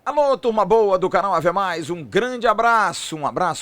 Alô, turma boa do canal Ave Mais, um grande abraço,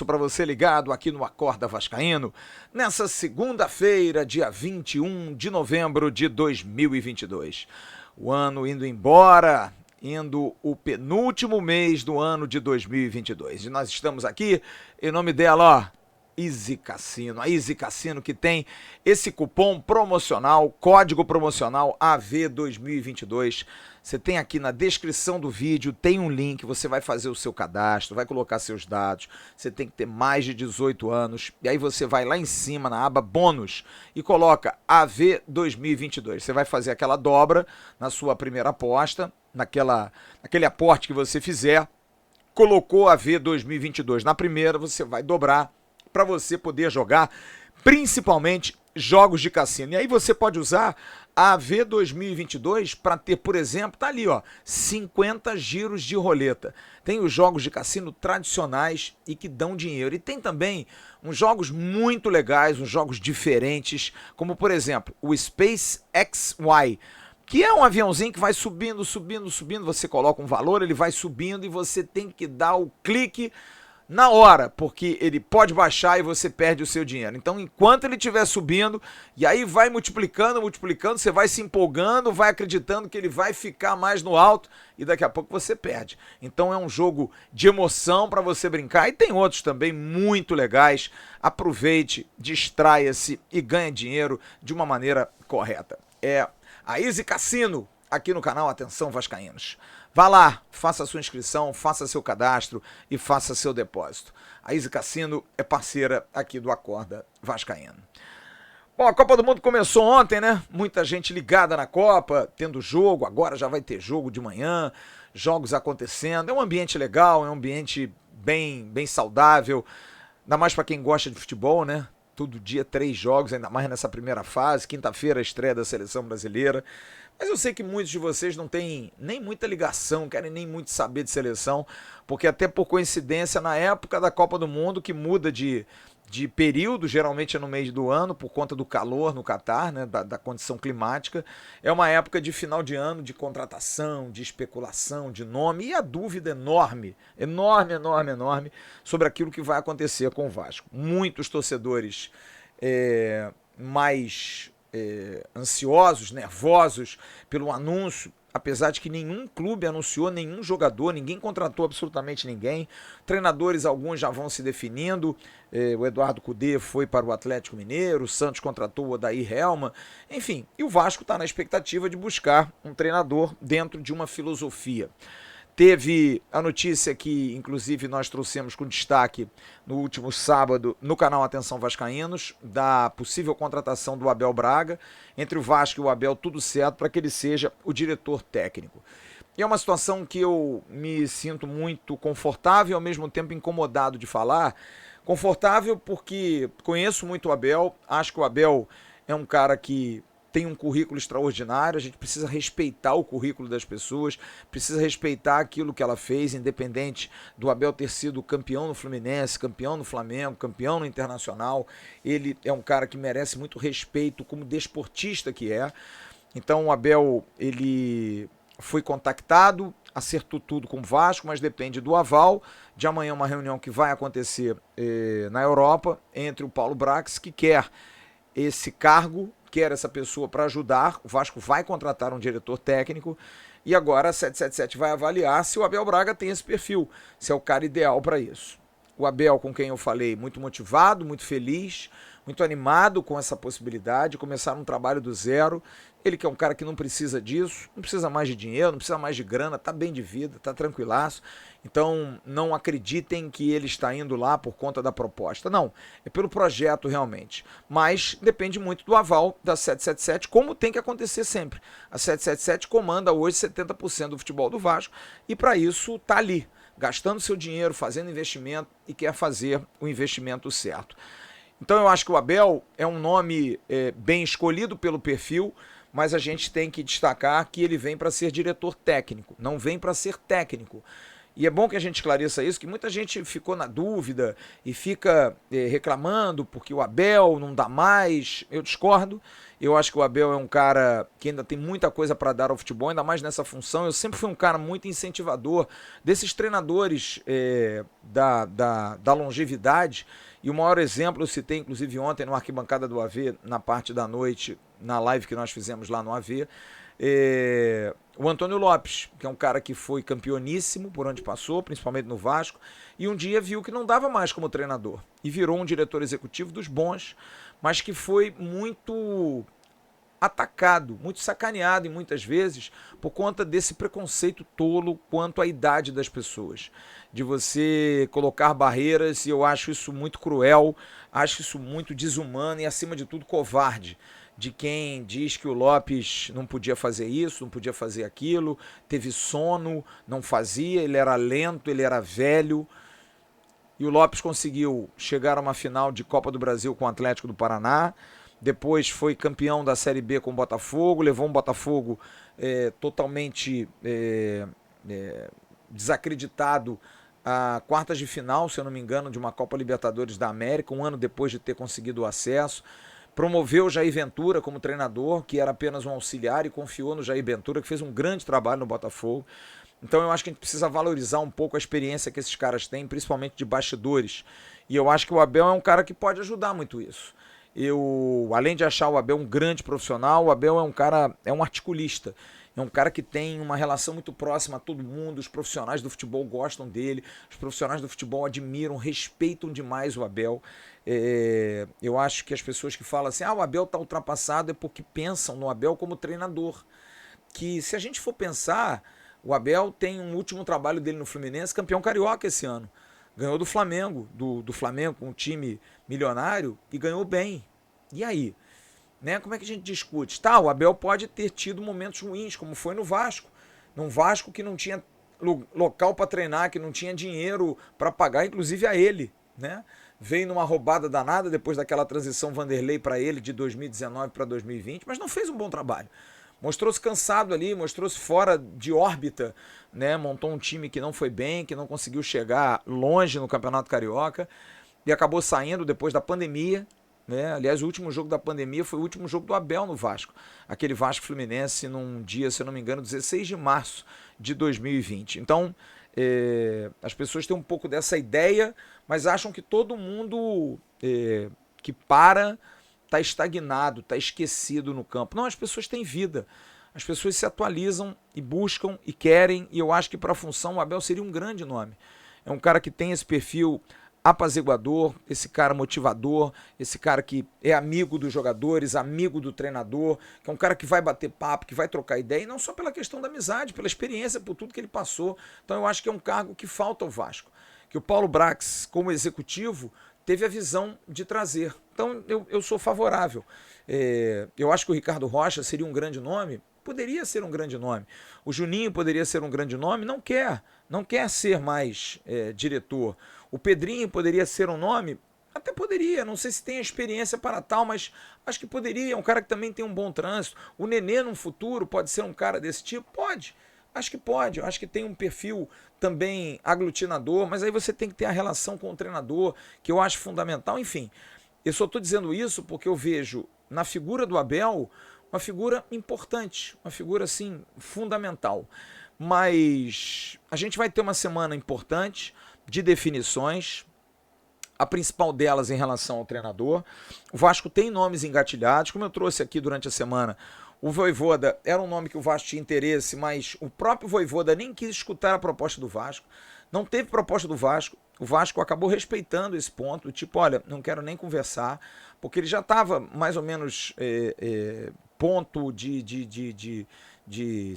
para você ligado aqui no Acorda Vascaíno, nessa segunda-feira, dia 21 de novembro de 2022. O ano indo embora, indo o penúltimo mês do ano de 2022. E nós estamos aqui em nome dela, ó, Easy Cassino, a Easy Cassino que tem esse cupom promocional, código promocional AV2022. Você tem aqui na descrição do vídeo, tem um link, você vai fazer o seu cadastro, vai colocar seus dados, você tem que ter mais de 18 anos, e aí você vai lá em cima na aba bônus e coloca AV2022. Você vai fazer aquela dobra na sua primeira aposta, naquele aporte que você fizer, colocou AV 2022 na primeira, você vai dobrar para você poder jogar principalmente jogos de cassino. E aí você pode usar a AV 2022 para ter, por exemplo, tá ali, ó, 50 giros de roleta. Tem os jogos de cassino tradicionais e que dão dinheiro. E tem também uns jogos muito legais, uns jogos diferentes, como por exemplo, o Space XY, que é um aviãozinho que vai subindo, você coloca um valor, ele vai subindo e você tem que dar o clique na hora, porque ele pode baixar e você perde o seu dinheiro. Então, enquanto ele estiver subindo, e aí vai multiplicando, você vai se empolgando, vai acreditando que ele vai ficar mais no alto e daqui a pouco você perde. Então, é um jogo de emoção para você brincar e tem outros também muito legais. Aproveite, distraia-se e ganhe dinheiro de uma maneira correta. É a Easy Cassino aqui no canal Atenção Vascaínos. Vá lá, faça a sua inscrição, faça seu cadastro e faça seu depósito. A Easy Cassino é parceira aqui do Acorda Vascaíno. Bom, a Copa do Mundo começou ontem, né? Muita gente ligada na Copa, tendo jogo, agora já vai ter jogo de manhã, jogos acontecendo. É um ambiente legal, é um ambiente bem saudável, ainda mais para quem gosta de futebol, né? Todo dia 3 jogos, ainda mais nessa primeira fase, quinta-feira a estreia da Seleção Brasileira. Mas eu sei que muitos de vocês não têm nem muita ligação, querem nem muito saber de seleção, porque até por coincidência, na época da Copa do Mundo, que muda de período, geralmente é no mês do ano, por conta do calor no Catar, né, da condição climática, é uma época de final de ano, de contratação, de especulação, de nome, e a dúvida enorme sobre aquilo que vai acontecer com o Vasco. Muitos torcedores mais ansiosos, nervosos pelo anúncio, apesar de que nenhum clube anunciou nenhum jogador, ninguém contratou absolutamente ninguém. Treinadores, alguns já vão se definindo. O Eduardo Cudê foi para o Atlético Mineiro, o Santos contratou o Odair Helma, enfim, e o Vasco está na expectativa de buscar um treinador dentro de uma filosofia. Teve a notícia que, inclusive, nós trouxemos com destaque no último sábado no canal Atenção Vascaínos, da possível contratação do Abel Braga. Entre o Vasco e o Abel, tudo certo para que ele seja o diretor técnico. E é uma situação que eu me sinto muito confortável e ao mesmo tempo incomodado de falar. Confortável porque conheço muito o Abel, acho que o Abel é um cara que tem um currículo extraordinário, a gente precisa respeitar o currículo das pessoas, precisa respeitar aquilo que ela fez, independente do Abel ter sido campeão no Fluminense, campeão no Flamengo, campeão no Internacional. Ele é um cara que merece muito respeito como desportista que é. Então o Abel, ele foi contactado, acertou tudo com o Vasco, mas depende do aval. De amanhã uma reunião que vai acontecer na Europa entre o Paulo Brax, que quer esse cargo, quer essa pessoa para ajudar. O Vasco vai contratar um diretor técnico e agora a 777 vai avaliar se o Abel Braga tem esse perfil, se é o cara ideal para isso. O Abel, com quem eu falei, muito motivado, muito feliz, muito animado com essa possibilidade de começar um trabalho do zero. Ele que é um cara que não precisa disso, não precisa mais de dinheiro, não precisa mais de grana, tá bem de vida, tá tranquilaço. Então não acreditem que ele está indo lá por conta da proposta. Não, é pelo projeto realmente. Mas depende muito do aval da 777, como tem que acontecer sempre. A 777 comanda hoje 70% do futebol do Vasco e para isso tá ali, gastando seu dinheiro, fazendo investimento e quer fazer o investimento certo. Então eu acho que o Abel é um nome bem escolhido pelo perfil, mas a gente tem que destacar que ele vem para ser diretor técnico, não vem para ser técnico. E é bom que a gente esclareça isso, que muita gente ficou na dúvida e fica reclamando porque o Abel não dá mais. Eu discordo. Eu acho que o Abel é um cara que ainda tem muita coisa para dar ao futebol, ainda mais nessa função. Eu sempre fui um cara muito incentivador desses treinadores da longevidade. E o maior exemplo eu citei, inclusive, ontem no Arquibancada do AV, na parte da noite, na live que nós fizemos lá no AV. O Antônio Lopes, que é um cara que foi campeoníssimo por onde passou, principalmente no Vasco, e um dia viu que não dava mais como treinador e virou um diretor executivo dos bons, mas que foi muito atacado, muito sacaneado e muitas vezes por conta desse preconceito tolo quanto à idade das pessoas, de você colocar barreiras, e eu acho isso muito cruel, acho isso muito desumano e acima de tudo covarde, de quem diz que o Lopes não podia fazer isso, não podia fazer aquilo, teve sono, não fazia, ele era lento, ele era velho. E o Lopes conseguiu chegar a uma final de Copa do Brasil com o Atlético do Paraná, depois foi campeão da Série B com o Botafogo, levou um Botafogo totalmente desacreditado a quartas de final, se eu não me engano, de uma Copa Libertadores da América, um ano depois de ter conseguido o acesso. Promoveu o Jair Ventura como treinador, que era apenas um auxiliar, e confiou no Jair Ventura, que fez um grande trabalho no Botafogo. Então eu acho que a gente precisa valorizar um pouco a experiência que esses caras têm, principalmente de bastidores. E eu acho que o Abel é um cara que pode ajudar muito isso. Eu, além de achar o Abel um grande profissional, o Abel é um cara, é um articulista. É um cara que tem uma relação muito próxima a todo mundo, os profissionais do futebol gostam dele, os profissionais do futebol admiram, respeitam demais o Abel. Eu acho que as pessoas que falam assim, o Abel está ultrapassado, é porque pensam no Abel como treinador. Que se a gente for pensar, o Abel tem um último trabalho dele no Fluminense, campeão carioca esse ano. Ganhou do Flamengo, do Flamengo com um time milionário e ganhou bem. E aí? Né? Como é que a gente discute? Tá, o Abel pode ter tido momentos ruins, como foi no Vasco. Num Vasco que não tinha local para treinar, que não tinha dinheiro para pagar, inclusive a ele, né? Veio numa roubada danada depois daquela transição Vanderlei para ele de 2019 para 2020, mas não fez um bom trabalho. Mostrou-se cansado ali, mostrou-se fora de órbita, né? Montou um time que não foi bem, que não conseguiu chegar longe no Campeonato Carioca e acabou saindo depois da pandemia. Né? Aliás, o último jogo da pandemia foi o último jogo do Abel no Vasco. Aquele Vasco Fluminense num dia, se eu não me engano, 16 de março de 2020. Então, as pessoas têm um pouco dessa ideia, mas acham que todo mundo que está estagnado, está esquecido no campo. Não, as pessoas têm vida. As pessoas se atualizam e buscam e querem, e eu acho que para a função o Abel seria um grande nome. É um cara que tem esse perfil apaziguador, esse cara motivador, esse cara que é amigo dos jogadores, amigo do treinador, que é um cara que vai bater papo, que vai trocar ideia, e não só pela questão da amizade, pela experiência, por tudo que ele passou. Então eu acho que é um cargo que falta ao Vasco, que o Paulo Brax, como executivo, teve a visão de trazer. Então eu sou favorável. Eu acho que o Ricardo Rocha seria um grande nome, poderia ser um grande nome. O Juninho poderia ser um grande nome, não quer ser mais diretor. O Pedrinho poderia ser um nome, até poderia, não sei se tem a experiência para tal, mas acho que poderia, é um cara que também tem um bom trânsito. O Nenê no futuro pode ser um cara desse tipo? Pode, acho que pode, acho que tem um perfil também aglutinador, mas aí você tem que ter a relação com o treinador, que eu acho fundamental. Enfim, eu só estou dizendo isso porque eu vejo na figura do Abel uma figura importante, uma figura assim fundamental. Mas a gente vai ter uma semana importante de definições, a principal delas em relação ao treinador. O Vasco tem nomes engatilhados, como eu trouxe aqui durante a semana. O Vojvoda era um nome que o Vasco tinha interesse, mas o próprio Vojvoda nem quis escutar a proposta do Vasco. Não teve proposta do Vasco. O Vasco acabou respeitando esse ponto, tipo, olha, não quero nem conversar, porque ele já estava mais ou menos ponto de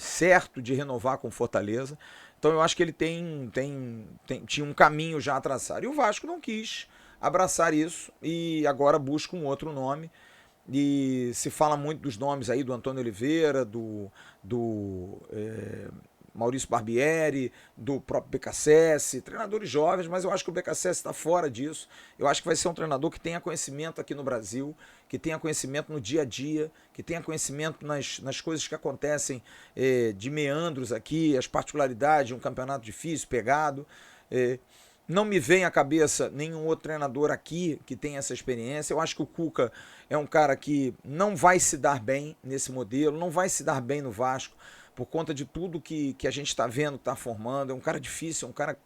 certo de renovar com Fortaleza. Então eu acho que ele tinha um caminho já a traçar. E o Vasco não quis abraçar isso e agora busca um outro nome. E se fala muito dos nomes aí do Antônio Oliveira, Maurício Barbieri, do próprio BKSS, treinadores jovens, mas eu acho que o BKSS está fora disso. Eu acho que vai ser um treinador que tenha conhecimento aqui no Brasil, que tenha conhecimento no dia a dia, que tenha conhecimento nas coisas que acontecem de meandros aqui, as particularidades, um campeonato difícil, pegado. Não me vem à cabeça nenhum outro treinador aqui que tenha essa experiência. Eu acho que o Cuca é um cara que não vai se dar bem nesse modelo, não vai se dar bem no Vasco, por conta de tudo que a gente está vendo, está formando. É um cara difícil, é um cara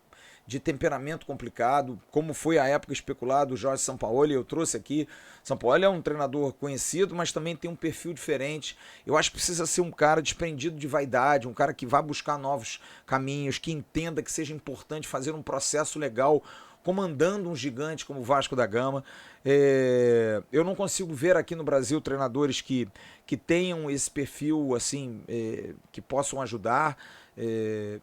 de temperamento complicado, como foi a época especulado o Jorge Sampaoli, eu trouxe aqui. Sampaoli é um treinador conhecido, mas também tem um perfil diferente. Eu acho que precisa ser um cara desprendido de vaidade, um cara que vá buscar novos caminhos, que entenda que seja importante fazer um processo legal, comandando um gigante como o Vasco da Gama. Eu não consigo ver aqui no Brasil treinadores que tenham esse perfil assim, que possam ajudar.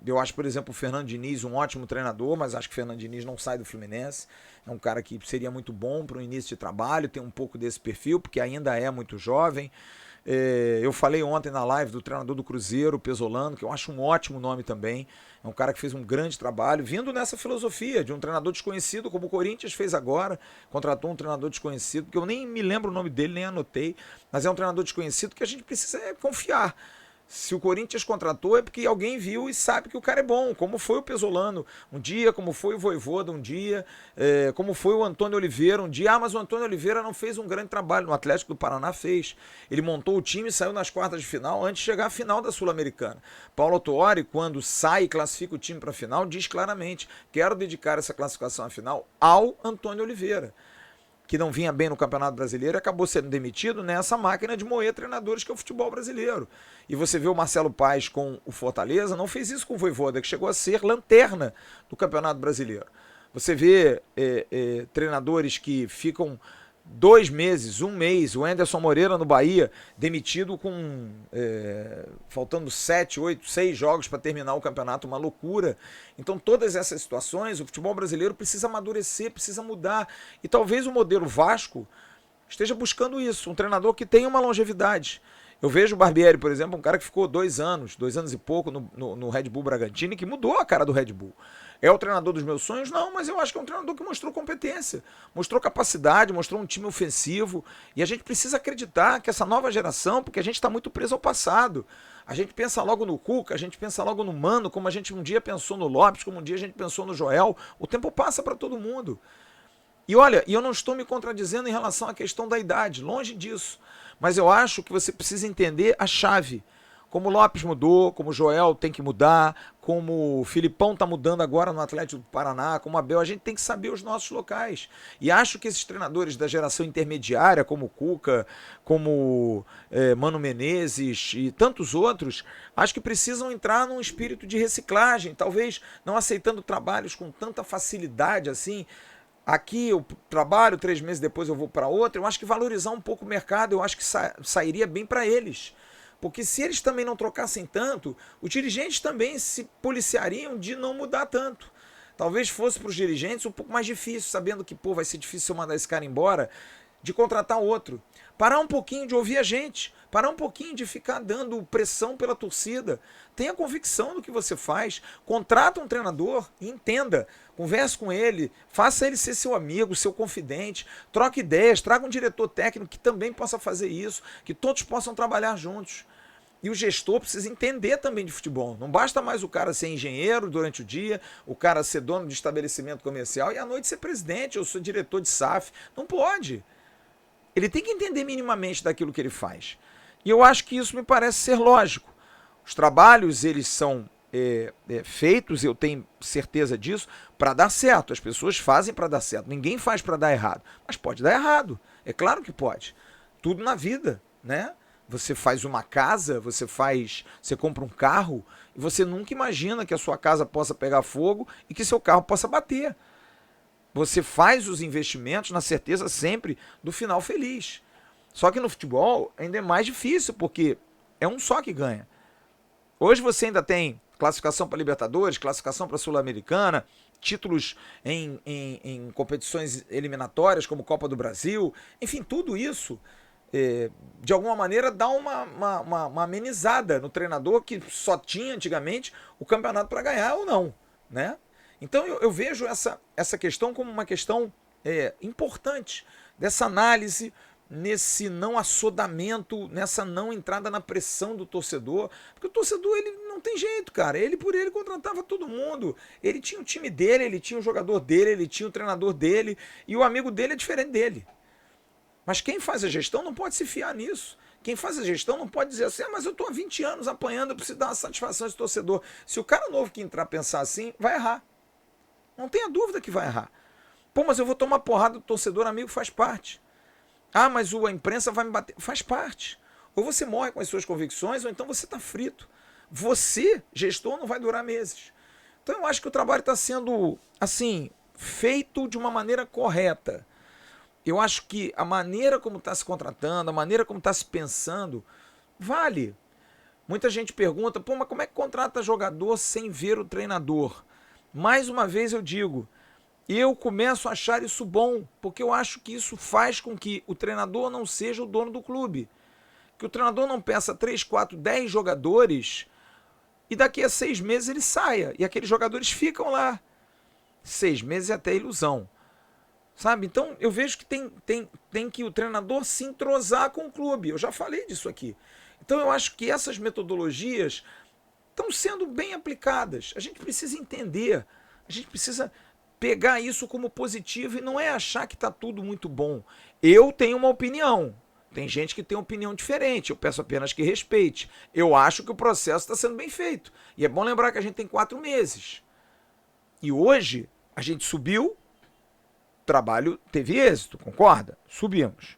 Eu acho, por exemplo, o Fernando Diniz um ótimo treinador, mas acho que o Fernando Diniz não sai do Fluminense. É um cara que seria muito bom para o início de trabalho, tem um pouco desse perfil, porque ainda é muito jovem. Eu falei ontem na live do treinador do Cruzeiro, Pesolano, que eu acho um ótimo nome também. É um cara que fez um grande trabalho, vindo nessa filosofia de um treinador desconhecido, como o Corinthians fez agora. Contratou um treinador desconhecido, que eu nem me lembro o nome dele, nem anotei, mas é um treinador desconhecido que a gente precisa confiar. Se o Corinthians contratou é porque alguém viu e sabe que o cara é bom, como foi o Pesolano um dia, como foi o Vojvoda um dia, como foi o Antônio Oliveira um dia. Mas o Antônio Oliveira não fez um grande trabalho, no Atlético do Paraná fez. Ele montou o time e saiu nas quartas de final antes de chegar à final da Sul-Americana. Paulo Autuori, quando sai e classifica o time para a final, diz claramente: quero dedicar essa classificação à final ao Antônio Oliveira, que não vinha bem no Campeonato Brasileiro e acabou sendo demitido nessa máquina de moer treinadores que é o futebol brasileiro. E você vê o Marcelo Paes com o Fortaleza, não fez isso com o Vojvoda, que chegou a ser lanterna do Campeonato Brasileiro. Você vê treinadores que ficam 2 meses, 1 mês, o Anderson Moreira no Bahia, demitido com faltando 7, 8, 6 jogos para terminar o campeonato, uma loucura. Então todas essas situações, o futebol brasileiro precisa amadurecer, precisa mudar. E talvez o modelo Vasco esteja buscando isso, um treinador que tenha uma longevidade. Eu vejo o Barbieri, por exemplo, um cara que ficou 2 anos e pouco no Red Bull Bragantino, e que mudou a cara do Red Bull. É o treinador dos meus sonhos? Não, mas eu acho que é um treinador que mostrou competência, mostrou capacidade, mostrou um time ofensivo. E a gente precisa acreditar que essa nova geração, porque a gente está muito preso ao passado. A gente pensa logo no Cuca, a gente pensa logo no Mano, como a gente um dia pensou no Lopes, como um dia a gente pensou no Joel. O tempo passa para todo mundo. E olha, eu não estou me contradizendo em relação à questão da idade, longe disso. Mas eu acho que você precisa entender a chave. Como o Lopes mudou, como o Joel tem que mudar, como o Filipão está mudando agora no Atlético do Paraná, como o Abel, a gente tem que saber os nossos locais. E acho que esses treinadores da geração intermediária, como o Cuca, como Mano Menezes e tantos outros, acho que precisam entrar num espírito de reciclagem, talvez não aceitando trabalhos com tanta facilidade assim. Aqui eu trabalho, 3 meses depois eu vou para outra. Eu acho que valorizar um pouco o mercado, eu acho que sairia bem para eles. Porque se eles também não trocassem tanto, os dirigentes também se policiariam de não mudar tanto. Talvez fosse para os dirigentes um pouco mais difícil, sabendo que vai ser difícil eu mandar esse cara embora, de contratar outro. Parar um pouquinho de ouvir a gente, parar um pouquinho de ficar dando pressão pela torcida. Tenha convicção do que você faz, contrata um treinador e entenda, converse com ele, faça ele ser seu amigo, seu confidente, troque ideias, traga um diretor técnico que também possa fazer isso, que todos possam trabalhar juntos. E o gestor precisa entender também de futebol. Não basta mais o cara ser engenheiro durante o dia, o cara ser dono de estabelecimento comercial e à noite ser presidente ou ser diretor de SAF. Não pode. Ele tem que entender minimamente daquilo que ele faz. E eu acho que isso me parece ser lógico. Os trabalhos, eles são feitos, eu tenho certeza disso, para dar certo. As pessoas fazem para dar certo. Ninguém faz para dar errado. Mas pode dar errado. É claro que pode. Tudo na vida, né? Você faz uma casa, você compra um carro e você nunca imagina que a sua casa possa pegar fogo e que seu carro possa bater. Você faz os investimentos na certeza sempre do final feliz. Só que no futebol ainda é mais difícil, porque é um só que ganha. Hoje você ainda tem classificação para Libertadores, classificação para Sul-Americana, títulos em competições eliminatórias como Copa do Brasil, enfim, tudo isso de alguma maneira, dar uma amenizada no treinador que só tinha antigamente o campeonato para ganhar ou não, né? Então eu vejo essa questão como uma questão importante dessa análise, nesse não assodamento, nessa não entrada na pressão do torcedor, porque o torcedor, ele não tem jeito, cara, ele por ele contratava todo mundo, ele tinha o time dele, ele tinha o jogador dele, ele tinha o treinador dele, e o amigo dele é diferente dele. Mas quem faz a gestão não pode se fiar nisso. Quem faz a gestão não pode dizer assim, mas eu estou há 20 anos apanhando, eu preciso dar uma satisfação a esse torcedor. Se o cara novo que entrar pensar assim, vai errar. Não tenha dúvida que vai errar. Pô, mas eu vou tomar porrada do torcedor amigo, faz parte. Ah, mas a imprensa vai me bater. Faz parte. Ou você morre com as suas convicções, ou então você está frito. Você, gestor, não vai durar meses. Então eu acho que o trabalho está sendo, assim, feito de uma maneira correta. Eu acho que a maneira como está se contratando, a maneira como está se pensando, vale. Muita gente pergunta, pô, mas como é que contrata jogador sem ver o treinador? Mais uma vez eu digo, eu começo a achar isso bom, porque eu acho que isso faz com que o treinador não seja o dono do clube. Que o treinador não peça 3, 4, 10 jogadores e daqui a 6 meses ele saia. E aqueles jogadores ficam lá. 6 meses é até ilusão. Sabe? Então eu vejo que tem que o treinador se entrosar com o clube. Eu já falei disso aqui. Então eu acho que essas metodologias estão sendo bem aplicadas. A gente precisa entender. A gente precisa pegar isso como positivo e não é achar que está tudo muito bom. Eu tenho uma opinião. Tem gente que tem uma opinião diferente. Eu peço apenas que respeite. Eu acho que o processo está sendo bem feito. E é bom lembrar que a gente tem 4 meses. E hoje a gente subiu, o trabalho teve êxito, concorda? Subimos.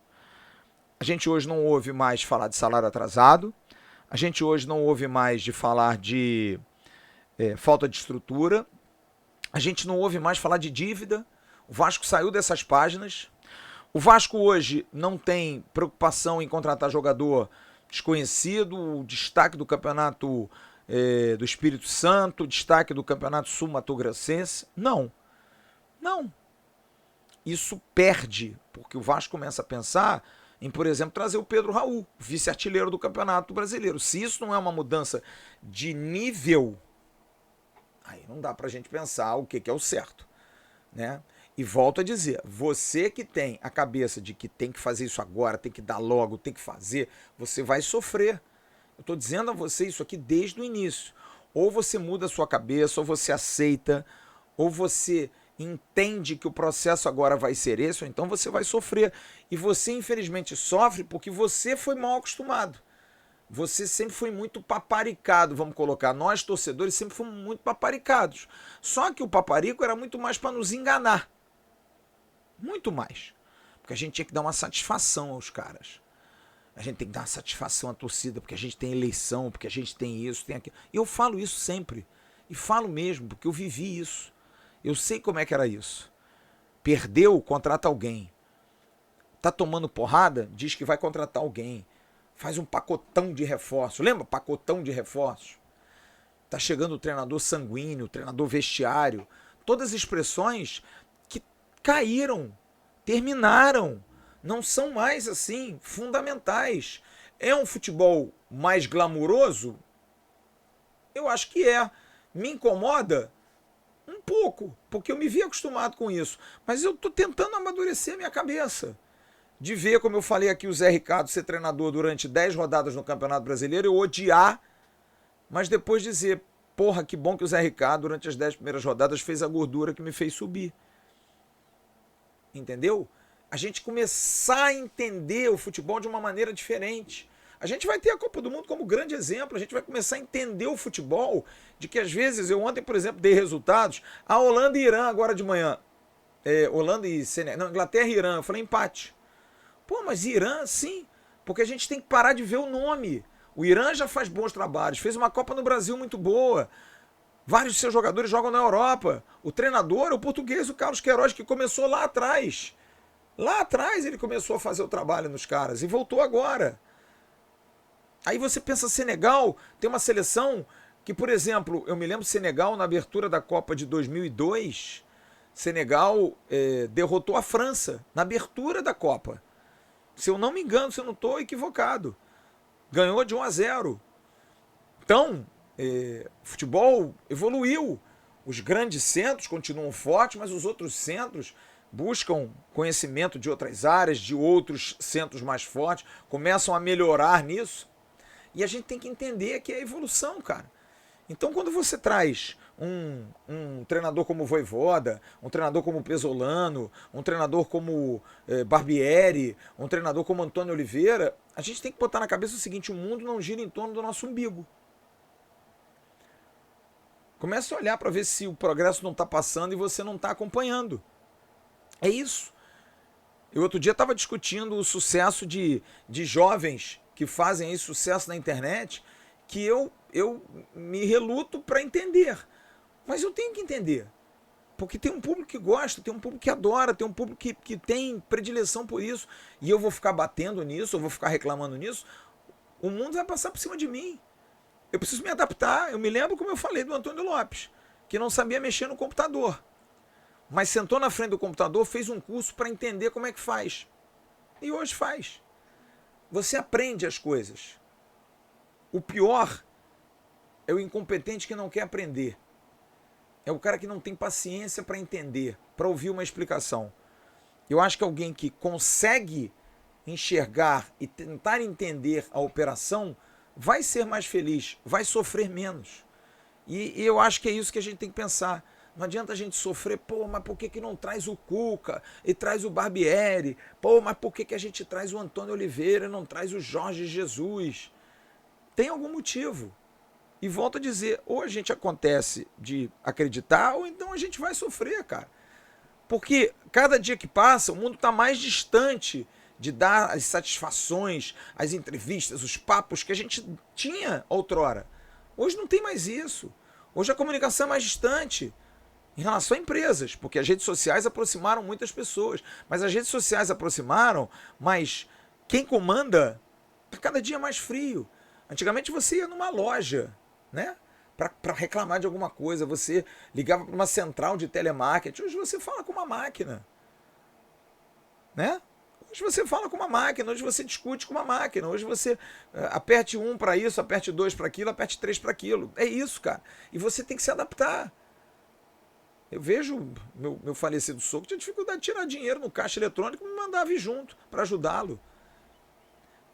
A gente hoje não ouve mais falar de salário atrasado. A gente hoje não ouve mais de falar de falta de estrutura. A gente não ouve mais falar de dívida. O Vasco saiu dessas páginas. O Vasco hoje não tem preocupação em contratar jogador desconhecido. O destaque do campeonato do Espírito Santo, o destaque do campeonato sul-mato-grossense. Não. Não. Isso perde, porque o Vasco começa a pensar em, por exemplo, trazer o Pedro Raul, vice-artilheiro do Campeonato Brasileiro. Se isso não é uma mudança de nível, aí não dá pra gente pensar o que é o certo, né? E volto a dizer, você que tem a cabeça de que tem que fazer isso agora, tem que dar logo, tem que fazer, você vai sofrer. Eu tô dizendo a você isso aqui desde o início. Ou você muda a sua cabeça, ou você aceita, ou você entende que o processo agora vai ser esse, ou então você vai sofrer. E você, infelizmente, sofre porque você foi mal acostumado. Você sempre foi muito paparicado, vamos colocar. Nós, torcedores, sempre fomos muito paparicados. Só que o paparico era muito mais para nos enganar. Muito mais. Porque a gente tinha que dar uma satisfação aos caras. A gente tem que dar uma satisfação à torcida, porque a gente tem eleição, porque a gente tem isso, tem aquilo. Eu falo isso sempre. E falo mesmo, porque eu vivi isso. Eu sei como é que era isso. Perdeu, contrata alguém. Tá tomando porrada, diz que vai contratar alguém. Faz um pacotão de reforço. Lembra? Pacotão de reforço. Tá chegando o treinador sanguíneo, o treinador vestiário. Todas as expressões que caíram, terminaram. Não são mais, assim, fundamentais. É um futebol mais glamuroso? Eu acho que é. Me incomoda? Um pouco, porque eu me vi acostumado com isso. Mas eu estou tentando amadurecer a minha cabeça. De ver, como eu falei aqui, o Zé Ricardo ser treinador durante 10 rodadas no Campeonato Brasileiro, eu odiar, mas depois dizer, porra, que bom que o Zé Ricardo, durante as 10 primeiras rodadas, fez a gordura que me fez subir. Entendeu? A gente começar a entender o futebol de uma maneira diferente. A gente vai ter a Copa do Mundo como grande exemplo, a gente vai começar a entender o futebol, de que às vezes, eu ontem, por exemplo, dei resultados, a Holanda e Irã agora de manhã, Holanda e Senegal, não, Inglaterra e Irã, eu falei empate. Pô, mas Irã, sim, porque a gente tem que parar de ver o nome. O Irã já faz bons trabalhos, fez uma Copa no Brasil muito boa, vários de seus jogadores jogam na Europa. O treinador é o português, o Carlos Queiroz, que começou lá atrás. Lá atrás ele começou a fazer o trabalho nos caras e voltou agora. Aí você pensa Senegal, tem uma seleção que, por exemplo, eu me lembro Senegal na abertura da Copa de 2002, Senegal derrotou a França na abertura da Copa. Se eu não me engano, se eu não estou equivocado. Ganhou de 1-0. Então, o futebol evoluiu. Os grandes centros continuam fortes, mas os outros centros buscam conhecimento de outras áreas, de outros centros mais fortes, começam a melhorar nisso. E a gente tem que entender que é evolução, cara. Então, quando você traz um treinador como o Vojvoda, um treinador como o Pesolano, um treinador como Barbieri, um treinador como Antônio Oliveira, a gente tem que botar na cabeça o seguinte: o mundo não gira em torno do nosso umbigo. Comece a olhar para ver se o progresso não está passando e você não está acompanhando. É isso. Eu outro dia estava discutindo o sucesso de jovens que fazem aí sucesso na internet, que eu me reluto para entender. Mas eu tenho que entender. Porque tem um público que gosta, tem um público que adora, tem um público que tem predileção por isso. E eu vou ficar batendo nisso, eu vou ficar reclamando nisso. O mundo vai passar por cima de mim. Eu preciso me adaptar. Eu me lembro, como eu falei, do Antônio Lopes, que não sabia mexer no computador. Mas sentou na frente do computador, fez um curso para entender como é que faz. E hoje faz. Você aprende as coisas. O pior é o incompetente que não quer aprender. É o cara que não tem paciência para entender, para ouvir uma explicação. Eu acho que alguém que consegue enxergar e tentar entender a operação vai ser mais feliz, vai sofrer menos. E eu acho que é isso que a gente tem que pensar. Não adianta a gente sofrer, pô, mas por que não traz o Cuca e traz o Barbieri? Pô, mas por que a gente traz o Antônio Oliveira e não traz o Jorge Jesus? Tem algum motivo. E volto a dizer, ou a gente acontece de acreditar, ou então a gente vai sofrer, cara. Porque cada dia que passa, o mundo está mais distante de dar as satisfações, as entrevistas, os papos que a gente tinha outrora. Hoje não tem mais isso. Hoje a comunicação é mais distante em relação a empresas, porque as redes sociais aproximaram muitas pessoas. Mas as redes sociais aproximaram, mas quem comanda está cada dia mais frio. Antigamente você ia numa loja, né? Para reclamar de alguma coisa, você ligava para uma central de telemarketing. Hoje você fala com uma máquina, né? Hoje você fala com uma máquina, hoje você discute com uma máquina, hoje você aperte 1 para isso, aperte 2 para aquilo, aperte 3 para aquilo. É isso, cara. E você tem que se adaptar. Eu vejo meu falecido sogro tinha dificuldade de tirar dinheiro no caixa eletrônico e me mandava ir junto para ajudá-lo.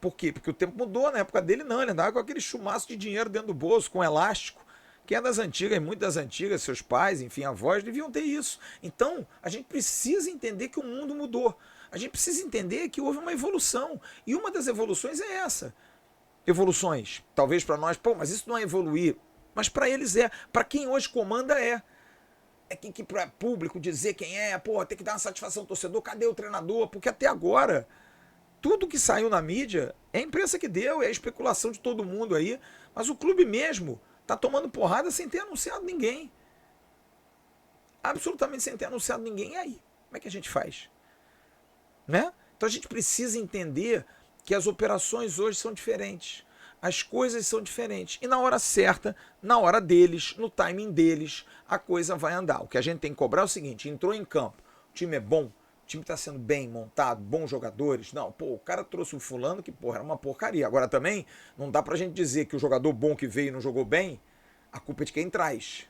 Por quê? Porque o tempo mudou. Na época dele, não. Ele andava com aquele chumaço de dinheiro dentro do bolso, com elástico. Quem é das antigas, muito das antigas, seus pais, enfim, avós, deviam ter isso. Então, a gente precisa entender que o mundo mudou. A gente precisa entender que houve uma evolução. E uma das evoluções é essa. Evoluções. Talvez para nós, pô, mas isso não é evoluir. Mas para eles é. Para quem hoje comanda é. É que para público dizer quem é, pô, tem que dar uma satisfação ao torcedor, cadê o treinador? Porque até agora, tudo que saiu na mídia é a imprensa que deu, é a especulação de todo mundo aí. Mas o clube mesmo está tomando porrada sem ter anunciado ninguém. Absolutamente sem ter anunciado ninguém. E aí? Como é que a gente faz? Né? Então a gente precisa entender que as operações hoje são diferentes. As coisas são diferentes. E na hora certa, na hora deles, no timing deles, a coisa vai andar. O que a gente tem que cobrar é o seguinte: entrou em campo, o time é bom, o time está sendo bem montado, bons jogadores. Não, pô, o cara trouxe um fulano que, porra, era uma porcaria. Agora também, não dá pra gente dizer que o jogador bom que veio e não jogou bem, a culpa é de quem traz.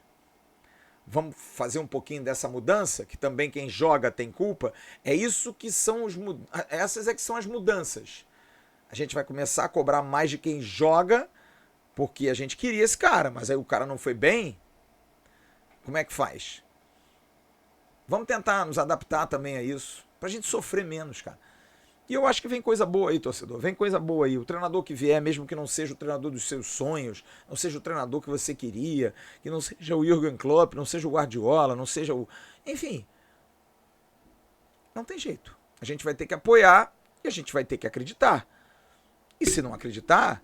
Vamos fazer um pouquinho dessa mudança, que também quem joga tem culpa. É isso que são essas é que são as mudanças. A gente vai começar a cobrar mais de quem joga, porque a gente queria esse cara, mas aí o cara não foi bem. Como é que faz? Vamos tentar nos adaptar também a isso, pra gente sofrer menos, cara. E eu acho que vem coisa boa aí, torcedor. Vem coisa boa aí. O treinador que vier, mesmo que não seja o treinador dos seus sonhos, não seja o treinador que você queria, que não seja o Jürgen Klopp, não seja o Guardiola, não seja o... Enfim, não tem jeito. A gente vai ter que apoiar e a gente vai ter que acreditar. E se não acreditar,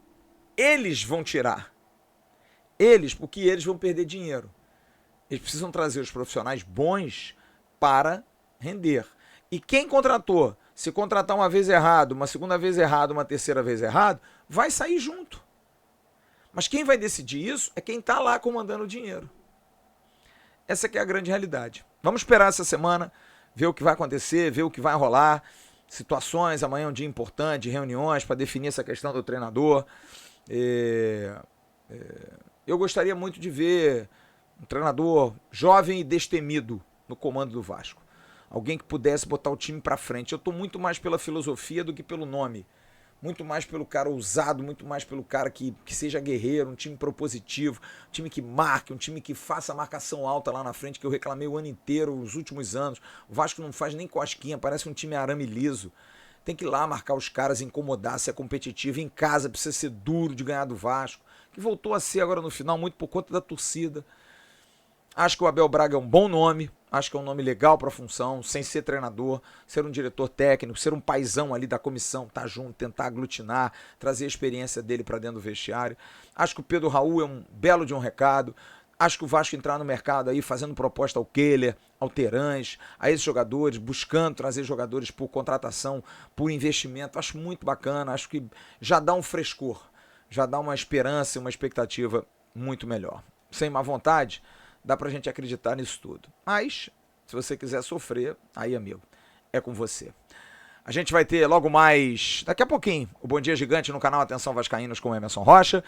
eles vão tirar. Eles, porque eles vão perder dinheiro. Eles precisam trazer os profissionais bons para render. E quem contratou, se contratar uma vez errado, uma segunda vez errado, uma terceira vez errado, vai sair junto. Mas quem vai decidir isso é quem está lá comandando o dinheiro. Essa que é a grande realidade. Vamos esperar essa semana, ver o que vai acontecer, ver o que vai rolar. situações. Amanhã é um dia importante, reuniões para definir essa questão do treinador. Eu gostaria muito de ver um treinador jovem e destemido no comando do Vasco. Alguém que pudesse botar o time para frente. Eu estou muito mais pela filosofia do que pelo nome. Muito mais pelo cara ousado, muito mais pelo cara que seja guerreiro, um time propositivo, um time que marque, um time que faça a marcação alta lá na frente, que eu reclamei o ano inteiro, os últimos anos. O Vasco não faz nem cosquinha, parece um time arame liso. Tem que ir lá marcar os caras, incomodar, ser competitivo. Em casa precisa ser duro de ganhar do Vasco, que voltou a ser agora no final, muito por conta da torcida. Acho que o Abel Braga é um bom nome, acho que é um nome legal para a função, sem ser treinador, ser um diretor técnico, ser um paizão ali da comissão, tá junto, tentar aglutinar, trazer a experiência dele para dentro do vestiário. Acho que o Pedro Raul é um belo de um recado. Acho que o Vasco entrar no mercado aí fazendo proposta ao Keller, ao Terãs, a esses jogadores, buscando trazer jogadores por contratação, por investimento, acho muito bacana, acho que já dá um frescor, já dá uma esperança e uma expectativa muito melhor. Sem má vontade, dá pra gente acreditar nisso tudo. Mas, se você quiser sofrer, aí, amigo, é com você. A gente vai ter logo mais, daqui a pouquinho, o Bom Dia Gigante no canal Atenção Vascaínos com o Emerson Rocha.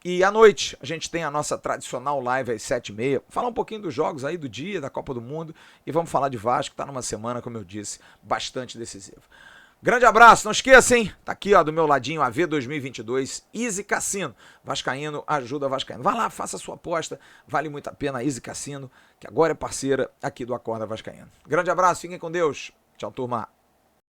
E à noite a gente tem a nossa tradicional live às 7h30. Falar um pouquinho dos jogos aí do dia, da Copa do Mundo. E vamos falar de Vasco, que tá numa semana, como eu disse, bastante decisiva. Grande abraço, não esqueça, hein? Tá aqui, ó, do meu ladinho, AV 2022, Easy Cassino. Vascaíno ajuda Vascaíno. Vai lá, faça a sua aposta, vale muito a pena a Easy Cassino, que agora é parceira aqui do Acorda Vascaíno. Grande abraço, fiquem com Deus. Tchau, turma.